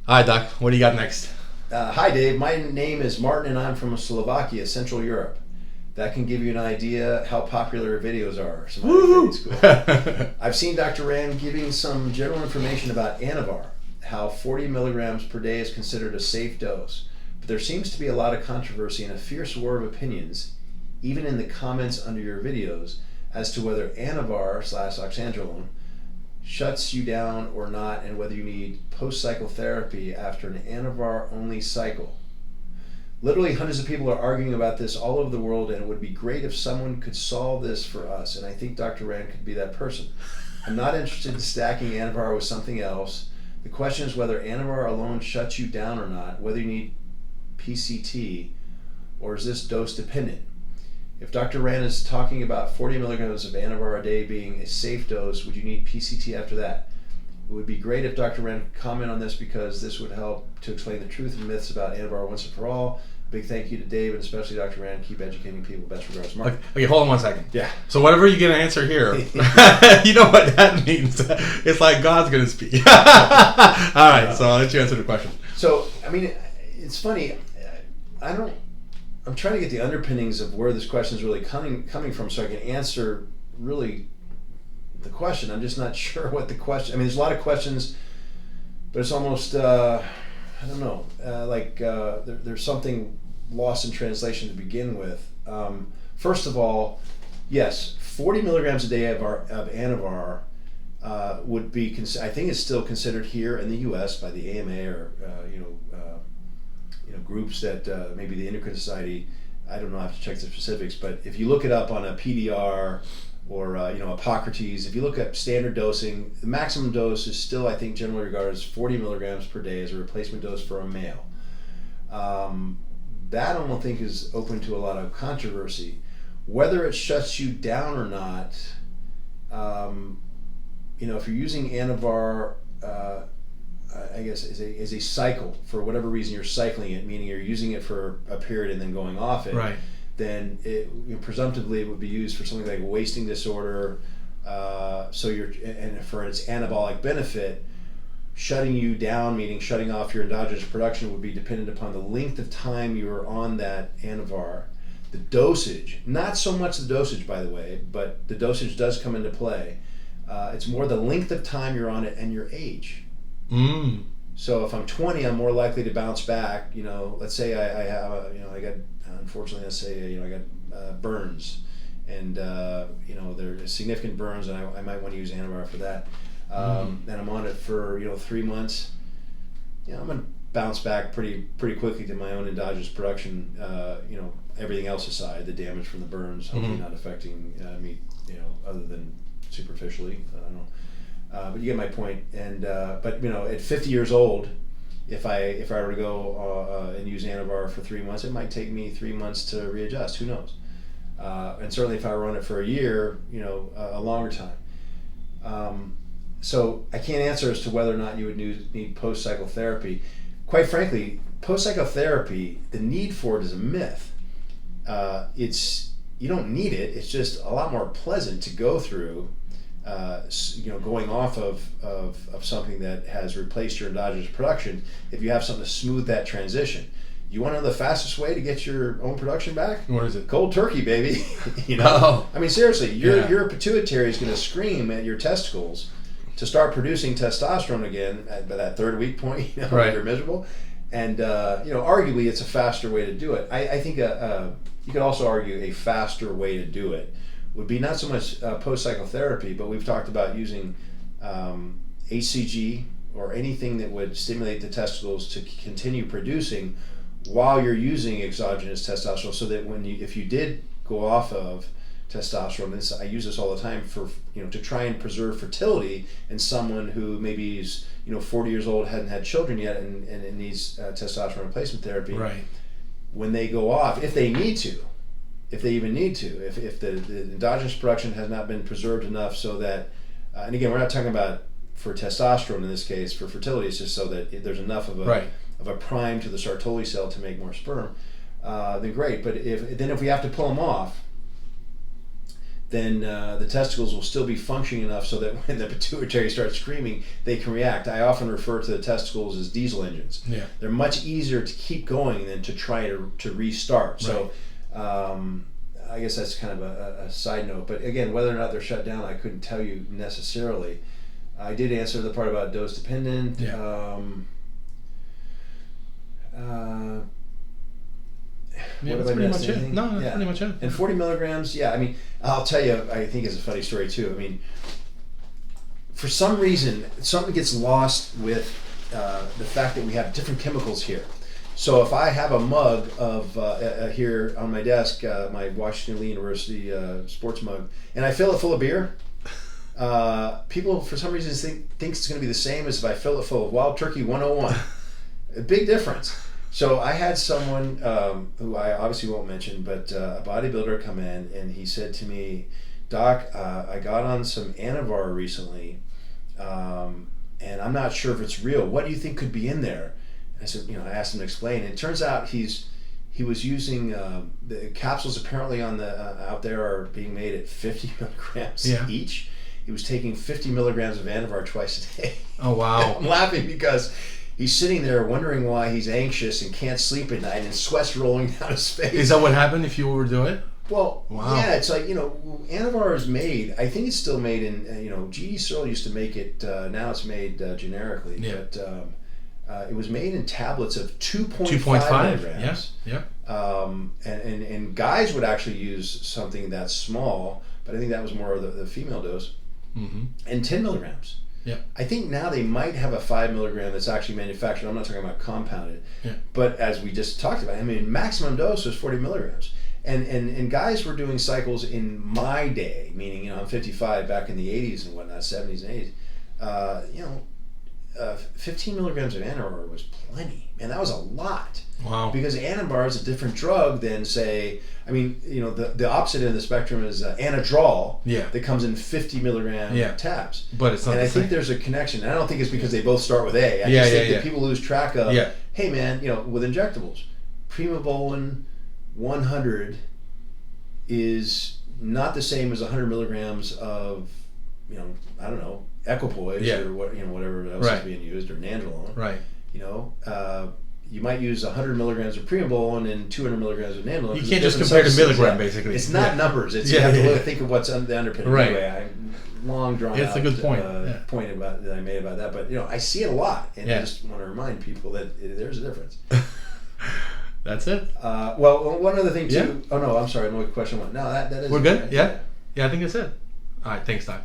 Hi, Doc. What do you got next? Hi, Dave. My name is Martin, and I'm from Slovakia, Central Europe. That can give you an idea how popular videos are. Cool. I've seen Dr. Rand giving some general information about Anavar, how 40 milligrams per day is considered a safe dose. But there seems to be a lot of controversy and a fierce war of opinions, even in the comments under your videos, as to whether Anavar/oxandrolone shuts you down or not, and whether you need post-cycle therapy after an Anavar-only cycle. Literally hundreds of people are arguing about this all over the world, and it would be great if someone could solve this for us, and I think Dr. Rand could be that person. I'm not interested in stacking Anavar with something else. The question is whether Anavar alone shuts you down or not, whether you need PCT, or is this dose dependent? If Dr. Rand is talking about 40 milligrams of Anavar a day being a safe dose, would you need PCT after that? It would be great if Dr. Rand could comment on this, because this would help to explain the truth and myths about Anavar once and for all. Big thank you to Dave, and especially Dr. Rand. Keep educating people. Best regards, Mark. Okay, hold on one second. Yeah. So whatever you get an answer here, you know what that means. It's like God's going to speak. All right, so I'll let you answer the question. So, I mean, it's funny. I'm trying to get the underpinnings of where this question is really coming from, so I can answer really the question. I'm just not sure what the question. I mean, there's a lot of questions, but it's almost I don't know. There's something lost in translation to begin with. First of all, yes, 40 milligrams a day of Anavar would be. I think it's still considered here in the U.S. by the AMA or groups that maybe the Endocrine Society. I don't know. I have to check the specifics, but if you look it up on a PDR or Hippocrates, if you look at standard dosing, the maximum dose is still, I think, generally regarded as 40 milligrams per day as a replacement dose for a male. That I don't think is open to a lot of controversy. Whether it shuts you down or not, if you're using Anavar, I guess is a cycle, for whatever reason you're cycling it, meaning you're using it for a period and then going off it. Right. Then presumptively it would be used for something like a wasting disorder. And for its anabolic benefit, shutting you down, meaning shutting off your endogenous production, would be dependent upon the length of time you are on that Anavar. The dosage, not so much the dosage, by the way, but the dosage does come into play. It's more the length of time you're on it and your age. So if I'm 20, I'm more likely to bounce back. Let's say I have I got, unfortunately, I got burns, and there are significant burns, and I might want to use Anavar for that. And I'm on it for 3 months. I'm gonna bounce back pretty quickly to my own endogenous production. Everything else aside, the damage from the burns hopefully not affecting me. Other than superficially. I don't know. But you get my point. And but at 50 years old, if I were to go and use Anavar for 3 months, it might take me 3 months to readjust. Who knows? And certainly if I were on it for a year, a longer time. So I can't answer as to whether or not you would need post-cycle therapy. Quite frankly, post-cycle therapy, the need for it is a myth. You don't need it. It's just a lot more pleasant to go through. Going off of something that has replaced your endogenous production, if you have something to smooth that transition. You want to know the fastest way to get your own production back? What is it? Cold turkey, baby. Oh. I mean, seriously, your pituitary is going to scream at your testicles to start producing testosterone again by that third week point. Right. You're miserable, and arguably it's a faster way to do it. I think you could also argue a faster way to do it would be not so much post-cycle therapy, but we've talked about using HCG or anything that would stimulate the testicles to continue producing while you're using exogenous testosterone, so that if you did go off of testosterone, I use this all the time for to try and preserve fertility in someone who maybe is 40 years old, hadn't had children yet, and needs testosterone replacement therapy. Right. When they go off, if they need to. If they even need to, if the endogenous production has not been preserved enough so that, and again, we're not talking about for testosterone in this case, for fertility, it's just so that there's enough of a prime to the Sartori cell to make more sperm, then great. But if we have to pull them off, then the testicles will still be functioning enough so that when the pituitary starts screaming, they can react. I often refer to the testicles as diesel engines. Yeah. They're much easier to keep going than to try to restart. Right. So I guess that's kind of a side note. But again, whether or not they're shut down, I couldn't tell you necessarily. I did answer the part about dose dependent. Yeah. What that's have I pretty missed? much it. Anything? No, that's pretty much it. And 40 milligrams, yeah, I mean, I'll tell you, I think it's a funny story too. I mean, for some reason, something gets lost with the fact that we have different chemicals here. So if I have a mug of, here on my desk, my Washington Lee University sports mug, and I fill it full of beer, people for some reason think it's going to be the same as if I fill it full of Wild Turkey 101. A big difference. So I had someone who I obviously won't mention, but a bodybuilder come in and he said to me, Doc, I got on some Anavar recently, and I'm not sure if it's real. What do you think could be in there? I said, I asked him to explain. And it turns out he was using the capsules apparently on the out there are being made at 50 milligrams each. He was taking 50 milligrams of Anavar twice a day. Oh wow! I'm laughing because he's sitting there wondering why he's anxious and can't sleep at night and sweat's rolling down his face. Is that what happened if you were to do it? Well, wow. Yeah, it's like, Anavar is made, I think it's still made in, GD Searle used to make it, now it's made generically, but it was made in tablets of 2.5 milligrams. Yeah. And guys would actually use something that's small, but I think that was more of the female dose, and 10 milligrams. Yeah. I think now they might have a 5 milligram that's actually manufactured. I'm not talking about compounded. Yeah. But as we just talked about, I mean, maximum dose was 40 milligrams. And guys were doing cycles in my day, meaning, I'm 55, back in the 80s and whatnot, 70s and 80s. 15 milligrams of Anavar was plenty. Man, that was a lot. Wow. Because Anavar is a different drug than, say, the opposite end of the spectrum is Anadrol. Yeah. That comes in 50 milligram tabs. But it's not. And I think there's a connection. And I don't think it's because they both start with A. I just think that people lose track of. Yeah. Hey, man, with injectables, Primobolan 100 is not the same as 100 milligrams of, I don't know, Equipoise or whatever else is being used, or Nandrolone. Right. You might use 100 milligrams of Primobolan and 200 milligrams of Nandrolone. You can't just compare to milligram, basically. It's not numbers. It's you have to think of what's the underpinning. Right. Anyway, long drawn It's out a good point. Point about that I made about that. But I see it a lot, and I just want to remind people that there's a difference. That's it. Well, one other thing too. Oh no, I'm sorry. No question. No, that is. We're good. Yeah. I think that's it. All right. Thanks, Doc.